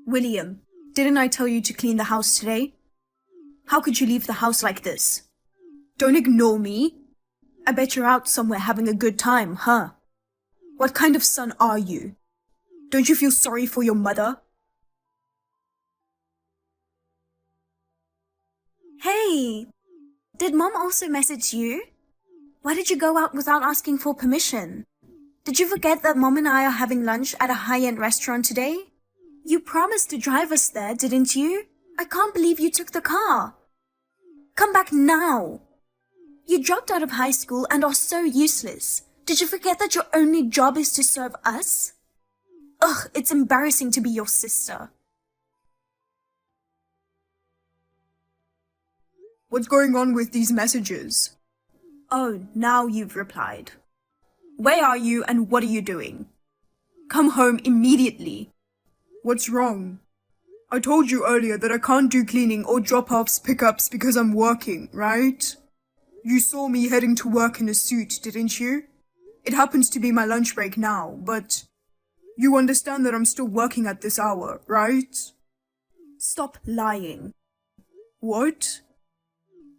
William, didn't I tell you to clean the house today? How could you leave the house like this? Don't ignore me. I bet you're out somewhere having a good time, huh? What kind of son are you? Don't you feel sorry for your mother? Hey, did Mom also message you? Why did you go out without asking for permission? Did you forget that Mom and I are having lunch at a high-end restaurant today? You promised to drive us there, didn't you? I can't believe you took the car. Come back now. You dropped out of high school and are so useless. Did you forget that your only job is to serve us? Ugh, it's embarrassing to be your sister. What's going on with these messages? Oh, now you've replied. Where are you and what are you doing? Come home immediately. What's wrong? I told you earlier that I can't do cleaning or drop-offs, pickups because I'm working, right? You saw me heading to work in a suit, didn't you? It happens to be my lunch break now, but you understand that I'm still working at this hour, right? Stop lying. What?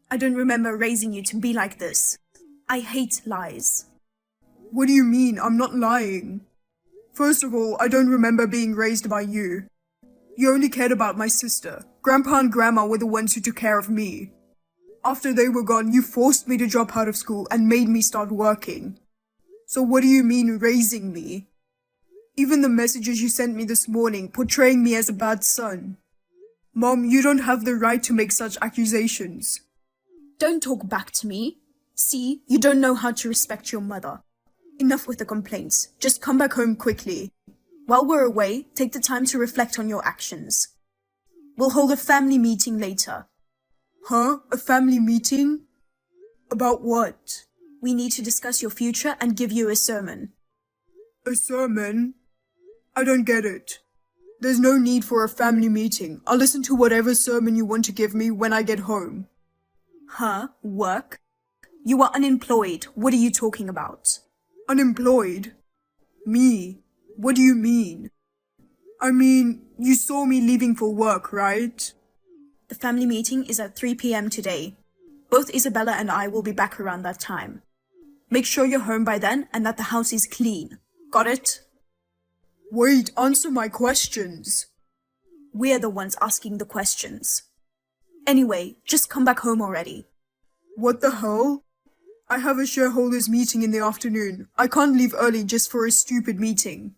I don't remember raising you to be like this. I hate lies. What do you mean? I'm not lying. First of all, I don't remember being raised by you. You only cared about my sister. Grandpa and Grandma were the ones who took care of me. After they were gone, you forced me to drop out of school and made me start working. So what do you mean raising me? Even the messages you sent me this morning portraying me as a bad son. Mom, you don't have the right to make such accusations. Don't talk back to me. See, you don't know how to respect your mother. Enough with the complaints. Just come back home quickly. While we're away, take the time to reflect on your actions. We'll hold a family meeting later. Huh? A family meeting? About what? We need to discuss your future and give you a sermon. A sermon? I don't get it. There's no need for a family meeting. I'll listen to whatever sermon you want to give me when I get home. Huh? Work? You are unemployed. What are you talking about? Unemployed? Me? What do you mean? I mean, you saw me leaving for work, right? The family meeting is at 3 p.m. today. Both Isabella and I will be back around that time. Make sure you're home by then and that the house is clean. Got it? Wait, answer my questions. We're the ones asking the questions. Anyway, just come back home already. What the hell? I have a shareholders meeting in the afternoon. I can't leave early just for a stupid meeting.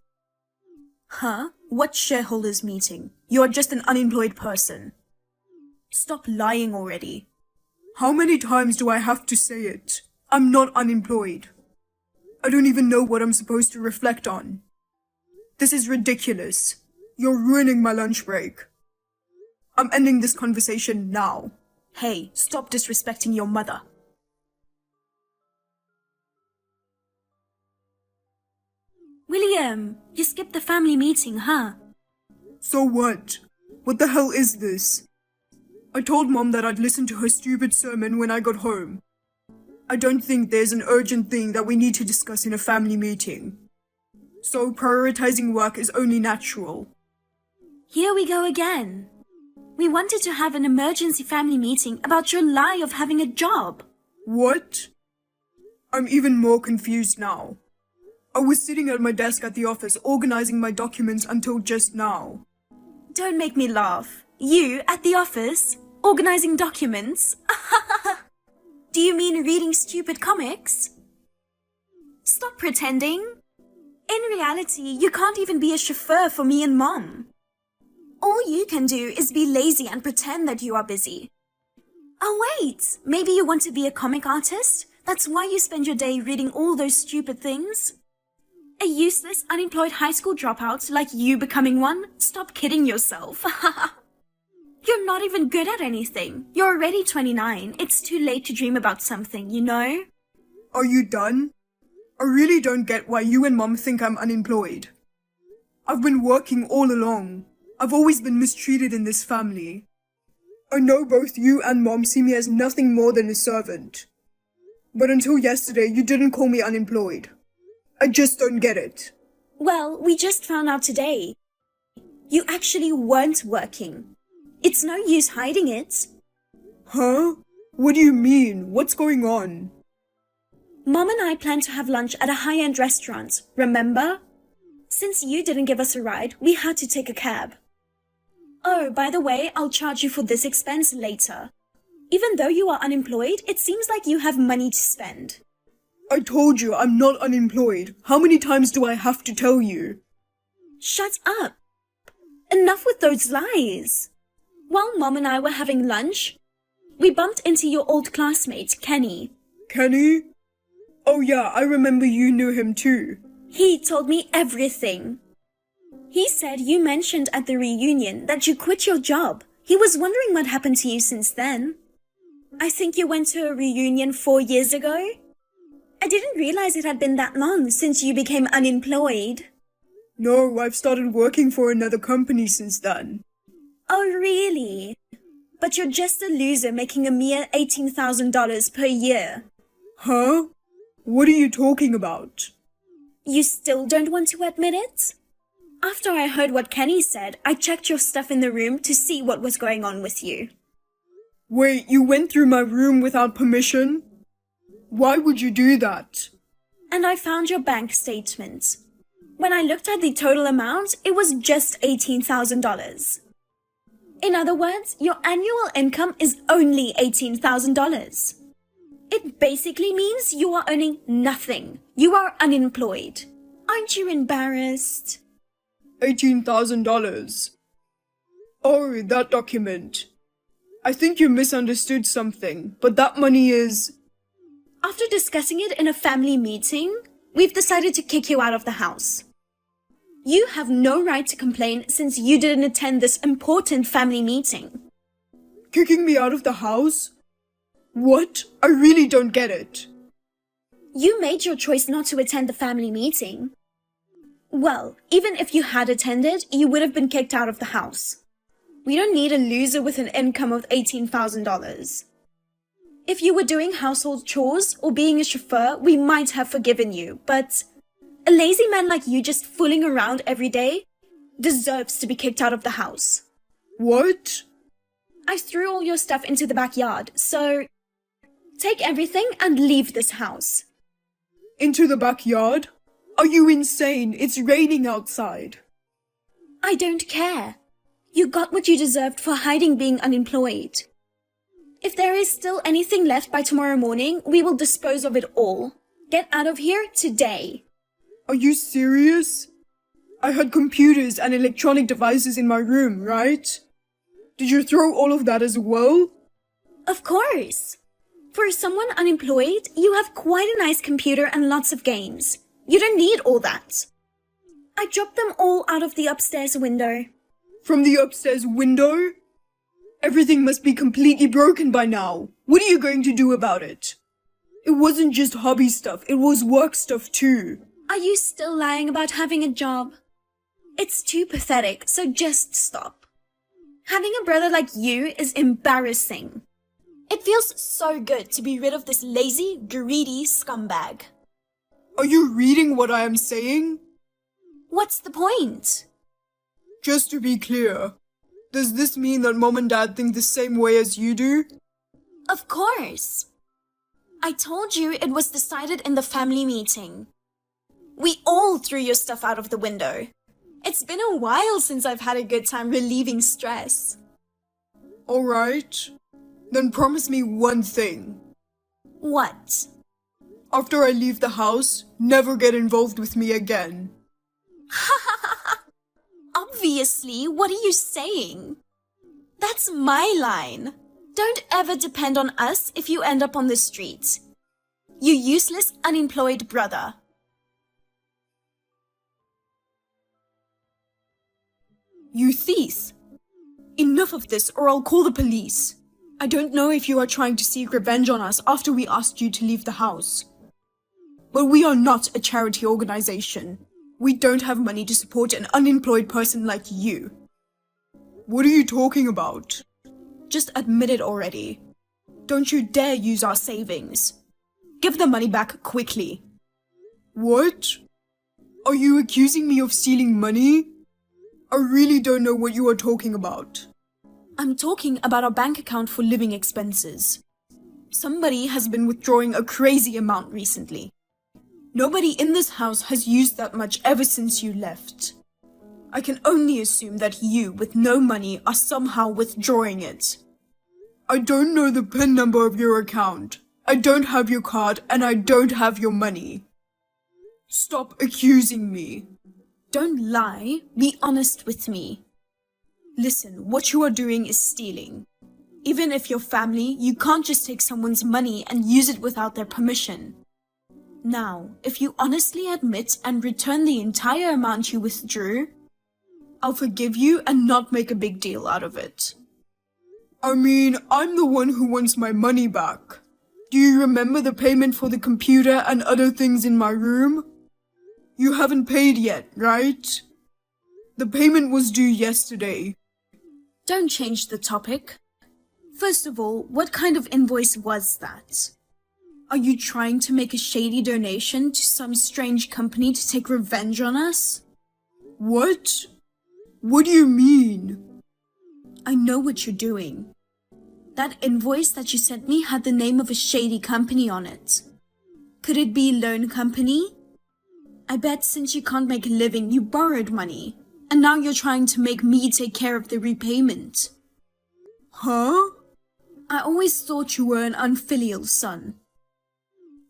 Huh? What shareholders meeting? You're just an unemployed person. Stop lying already. How many times do I have to say it? I'm not unemployed. I don't even know what I'm supposed to reflect on. This is ridiculous. You're ruining my lunch break. I'm ending this conversation now. Hey, stop disrespecting your mother. William, you skipped the family meeting, huh? So what? What the hell is this? I told Mom that I'd listen to her stupid sermon when I got home. I don't think there's an urgent thing that we need to discuss in a family meeting. So prioritizing work is only natural. Here we go again. We wanted to have an emergency family meeting about your lie of having a job. What? I'm even more confused now. I was sitting at my desk at the office organizing my documents until just now. Don't make me laugh. You, at the office, organizing documents? Do you mean reading stupid comics? Stop pretending. In reality, you can't even be a chauffeur for me and Mom. All you can do is be lazy and pretend that you are busy. Oh wait, maybe you want to be a comic artist? That's why you spend your day reading all those stupid things? A useless, unemployed high school dropout like you becoming one? Stop kidding yourself. You're not even good at anything. You're already 29. It's too late to dream about something, you know? Are you done? I really don't get why you and Mom think I'm unemployed. I've been working all along. I've always been mistreated in this family. I know both you and Mom see me as nothing more than a servant. But until yesterday, you didn't call me unemployed. I just don't get it. Well, we just found out today. You actually weren't working. It's no use hiding it. Huh? What do you mean? What's going on? Mom and I planned to have lunch at a high-end restaurant, remember? Since you didn't give us a ride, we had to take a cab. Oh, by the way, I'll charge you for this expense later. Even though you are unemployed, it seems like you have money to spend. I told you I'm not unemployed. How many times do I have to tell you? Shut up. Enough with those lies. While Mom and I were having lunch, we bumped into your old classmate, Kenny. Kenny? Oh yeah, I remember you knew him too. He told me everything. He said you mentioned at the reunion that you quit your job. He was wondering what happened to you since then. I think you went to a reunion 4 years ago. I didn't realize it had been that long since you became unemployed. No, I've started working for another company since then. Oh, really? But you're just a loser making a mere $18,000 per year. Huh? What are you talking about? You still don't want to admit it? After I heard what Kenny said, I checked your stuff in the room to see what was going on with you. Wait, you went through my room without permission? Why would you do that? And I found your bank statement. When I looked at the total amount, it was just $18,000. In other words, your annual income is only $18,000. It basically means you are earning nothing. You are unemployed. Aren't you embarrassed? $18,000. Oh, that document. I think you misunderstood something, but that money is... After discussing it in a family meeting, we've decided to kick you out of the house. You have no right to complain since you didn't attend this important family meeting. Kicking me out of the house? What? I really don't get it. You made your choice not to attend the family meeting. Well, even if you had attended, you would have been kicked out of the house. We don't need a loser with an income of $18,000. If you were doing household chores or being a chauffeur, we might have forgiven you, but a lazy man like you just fooling around every day deserves to be kicked out of the house. What? I threw all your stuff into the backyard, so take everything and leave this house. Into the backyard? Are you insane? It's raining outside. I don't care. You got what you deserved for hiding being unemployed. If there is still anything left by tomorrow morning, we will dispose of it all. Get out of here today. Are you serious? I had computers and electronic devices in my room, right? Did you throw all of that as well? Of course. For someone unemployed, you have quite a nice computer and lots of games. You don't need all that. I dropped them all out of the upstairs window. From the upstairs window? Everything must be completely broken by now. What are you going to do about it? It wasn't just hobby stuff, it was work stuff too. Are you still lying about having a job? It's too pathetic, so just stop. Having a brother like you is embarrassing. It feels so good to be rid of this lazy, greedy scumbag. Are you reading what I am saying? What's the point? Just to be clear, does this mean that Mom and Dad think the same way as you do? Of course. I told you it was decided in the family meeting. We all threw your stuff out of the window. It's been a while since I've had a good time relieving stress. Alright, then promise me one thing. What? After I leave the house, never get involved with me again. Obviously, what are you saying? That's my line. Don't ever depend on us if you end up on the street. You useless, unemployed brother. You thief! Enough of this or I'll call the police. I don't know if you are trying to seek revenge on us after we asked you to leave the house. But we are not a charity organization. We don't have money to support an unemployed person like you. What are you talking about? Just admit it already. Don't you dare use our savings. Give the money back quickly. What? Are you accusing me of stealing money? I really don't know what you are talking about. I'm talking about our bank account for living expenses. Somebody has been withdrawing a crazy amount recently. Nobody in this house has used that much ever since you left. I can only assume that you, with no money, are somehow withdrawing it. I don't know the PIN number of your account. I don't have your card and I don't have your money. Stop accusing me. Don't lie, be honest with me. Listen, what you are doing is stealing. Even if you're family, you can't just take someone's money and use it without their permission. Now, if you honestly admit and return the entire amount you withdrew, I'll forgive you and not make a big deal out of it. I mean, I'm the one who wants my money back. Do you remember the payment for the computer and other things in my room? You haven't paid yet, right? The payment was due yesterday. Don't change the topic. First of all, what kind of invoice was that? Are you trying to make a shady donation to some strange company to take revenge on us? What? What do you mean? I know what you're doing. That invoice that you sent me had the name of a shady company on it. Could it be loan company? I bet since you can't make a living, you borrowed money. And now you're trying to make me take care of the repayment. Huh? I always thought you were an unfilial son.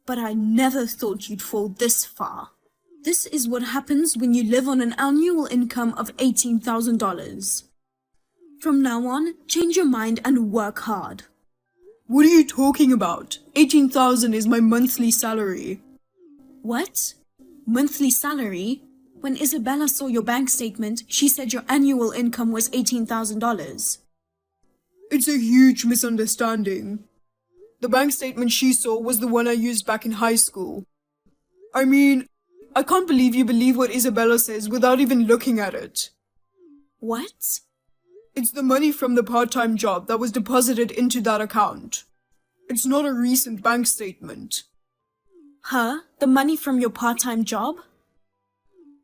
But I never thought you'd fall this far. This is what happens when you live on an annual income of $18,000. From now on, change your mind and work hard. What are you talking about? 18,000 is my monthly salary. What? Monthly salary? When Isabella saw your bank statement, she said your annual income was $18,000. It's a huge misunderstanding. The bank statement she saw was the one I used back in high school. I mean, I can't believe you believe what Isabella says without even looking at it. What? It's the money from the part-time job that was deposited into that account. It's not a recent bank statement. Huh? The money from your part-time job?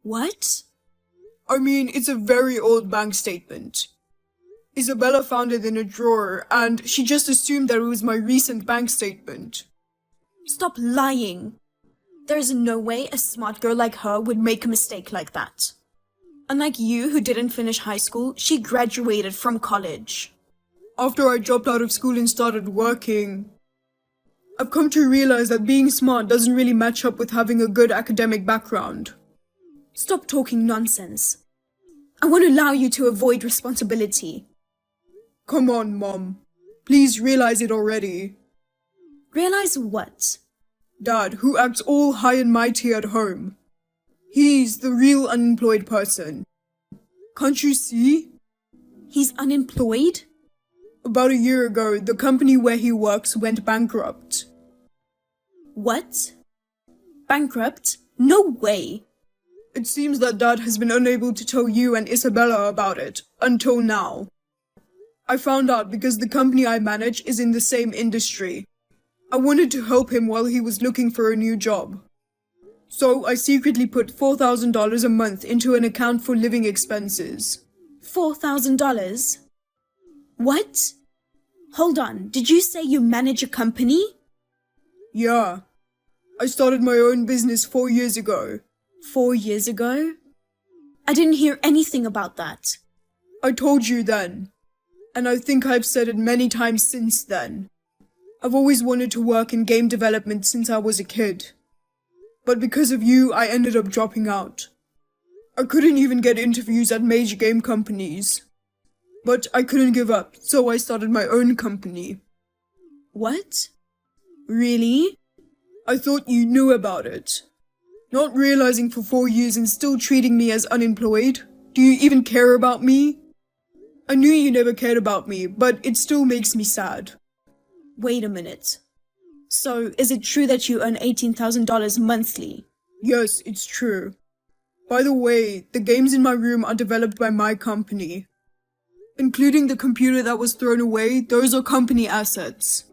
What? I mean, it's a very old bank statement. Isabella found it in a drawer, and she just assumed that it was my recent bank statement. Stop lying. There's no way a smart girl like her would make a mistake like that. Unlike you, who didn't finish high school, she graduated from college. After I dropped out of school and started working, I've come to realize that being smart doesn't really match up with having a good academic background. Stop talking nonsense. I won't allow you to avoid responsibility. Come on, Mom. Please realize it already. Realize what? Dad, who acts all high and mighty at home. He's the real unemployed person. Can't you see? He's unemployed? About a year ago, the company where he works went bankrupt. What? Bankrupt? No way! It seems that Dad has been unable to tell you and Isabella about it, until now. I found out because the company I manage is in the same industry. I wanted to help him while he was looking for a new job. So I secretly put $4,000 a month into an account for living expenses. $4,000? What? Hold on, did you say you manage a company? Yeah. I started my own business 4 years ago. 4 years ago? I didn't hear anything about that. I told you then. And I think I've said it many times since then. I've always wanted to work in game development since I was a kid. But because of you, I ended up dropping out. I couldn't even get interviews at major game companies. But I couldn't give up, so I started my own company. What? Really? I thought you knew about it. Not realizing for 4 years and still treating me as unemployed. Do you even care about me? I knew you never cared about me, but it still makes me sad. Wait a minute. So, is it true that you earn $18,000 monthly? Yes, it's true. By the way, the games in my room are developed by my company. Including the computer that was thrown away, those are company assets.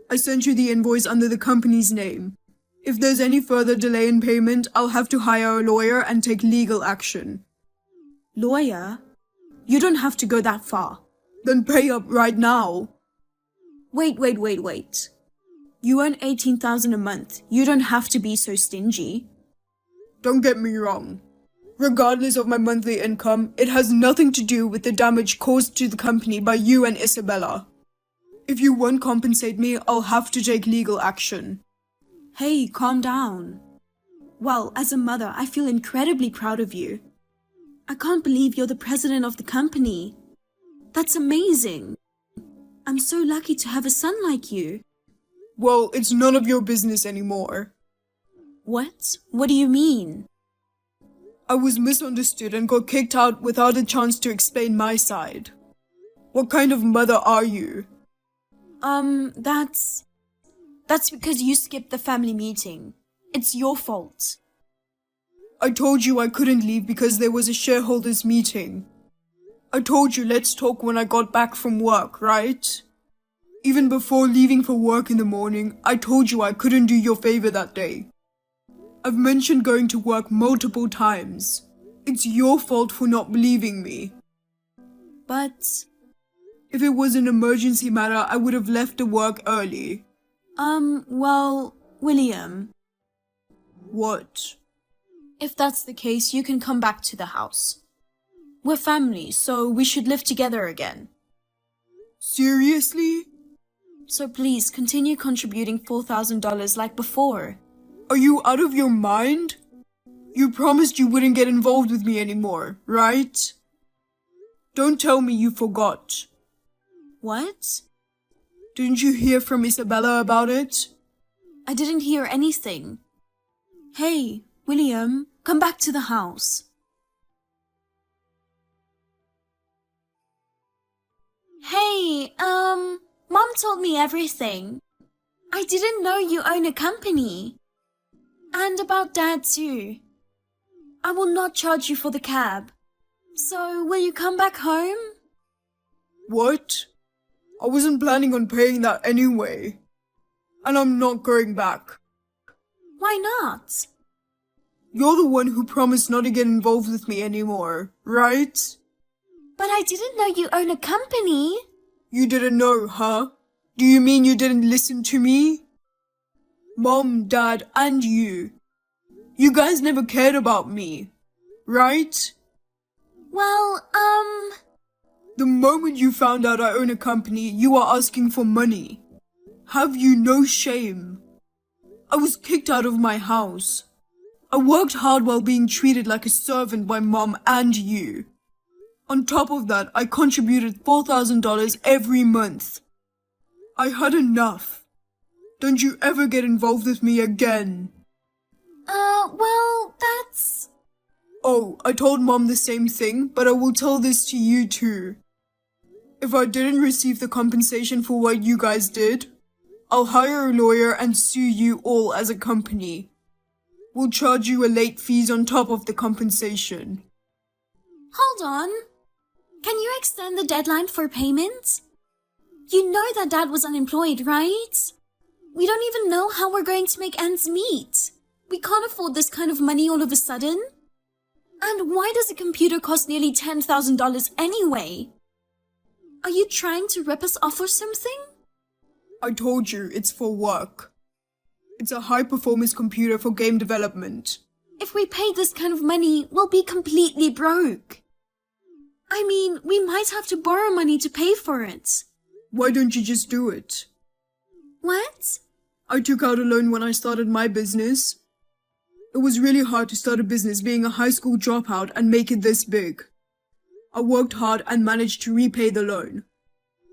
I sent you the invoice under the company's name. If there's any further delay in payment, I'll have to hire a lawyer and take legal action. Lawyer? You don't have to go that far. Then pay up right now. Wait. You earn $18,000 a month. You don't have to be so stingy. Don't get me wrong. Regardless of my monthly income, it has nothing to do with the damage caused to the company by you and Isabella. If you won't compensate me, I'll have to take legal action. Hey, calm down. Well, as a mother, I feel incredibly proud of you. I can't believe you're the president of the company. That's amazing. I'm so lucky to have a son like you. Well, it's none of your business anymore. What? What do you mean? I was misunderstood and got kicked out without a chance to explain my side. What kind of mother are you? That's because you skipped the family meeting. It's your fault. I told you I couldn't leave because there was a shareholders meeting. I told you let's talk when I got back from work, right? Even before leaving for work in the morning, I told you I couldn't do your favor that day. I've mentioned going to work multiple times. It's your fault for not believing me. But... If it was an emergency matter, I would have left the work early. Well, William. What? If that's the case, you can come back to the house. We're family, so we should live together again. Seriously? So please, continue contributing $4,000 like before. Are you out of your mind? You promised you wouldn't get involved with me anymore, right? Don't tell me you forgot. What? Didn't you hear from Isabella about it? I didn't hear anything. Hey, William, come back to the house. Hey, Mom told me everything. I didn't know you own a company. And about Dad too. I will not charge you for the cab. So, will you come back home? What? I wasn't planning on paying that anyway. And I'm not going back. Why not? You're the one who promised not to get involved with me anymore, right? But I didn't know you own a company. You didn't know, huh? Do you mean you didn't listen to me? Mom, Dad, and you. You guys never cared about me, right? Well, The moment you found out I own a company, you are asking for money. Have you no shame? I was kicked out of my house. I worked hard while being treated like a servant by Mom and you. On top of that, I contributed $4,000 every month. I had enough. Don't you ever get involved with me again. Well, that's... Oh, I told Mom the same thing, but I will tell this to you too. If I didn't receive the compensation for what you guys did, I'll hire a lawyer and sue you all as a company. We'll charge you a late fees on top of the compensation. Hold on. Can you extend the deadline for payment? You know that Dad was unemployed, right? We don't even know how we're going to make ends meet. We can't afford this kind of money all of a sudden. And why does a computer cost nearly $10,000 anyway? Are you trying to rip us off or something? I told you, it's for work. It's a high-performance computer for game development. If we pay this kind of money, we'll be completely broke. I mean, we might have to borrow money to pay for it. Why don't you just do it? What? I took out a loan when I started my business. It was really hard to start a business being a high school dropout and make it this big. I worked hard and managed to repay the loan.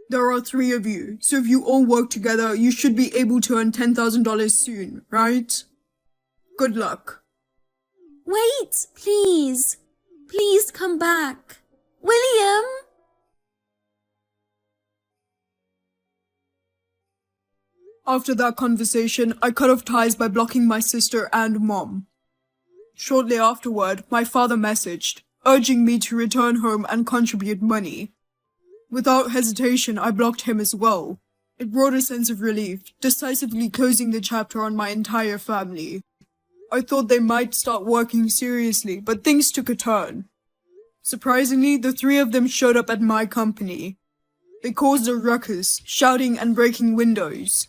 There are 3 of you, so if you all work together, you should be able to earn $10,000 soon, right? Good luck. Wait, please. Please come back. William! After that conversation, I cut off ties by blocking my sister and Mom. Shortly afterward, my father messaged, urging me to return home and contribute money. Without hesitation, I blocked him as well. It brought a sense of relief, decisively closing the chapter on my entire family. I thought they might start working seriously, but things took a turn. Surprisingly, the three of them showed up at my company. They caused a ruckus, shouting and breaking windows.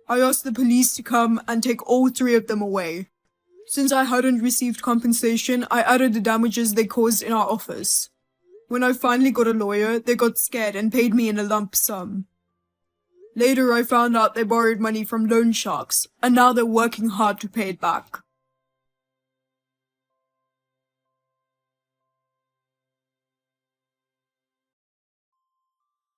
I asked the police to come and take all three of them away. Since I hadn't received compensation, I added the damages they caused in our office. When I finally got a lawyer, they got scared and paid me in a lump sum. Later, I found out they borrowed money from loan sharks, and now they're working hard to pay it back.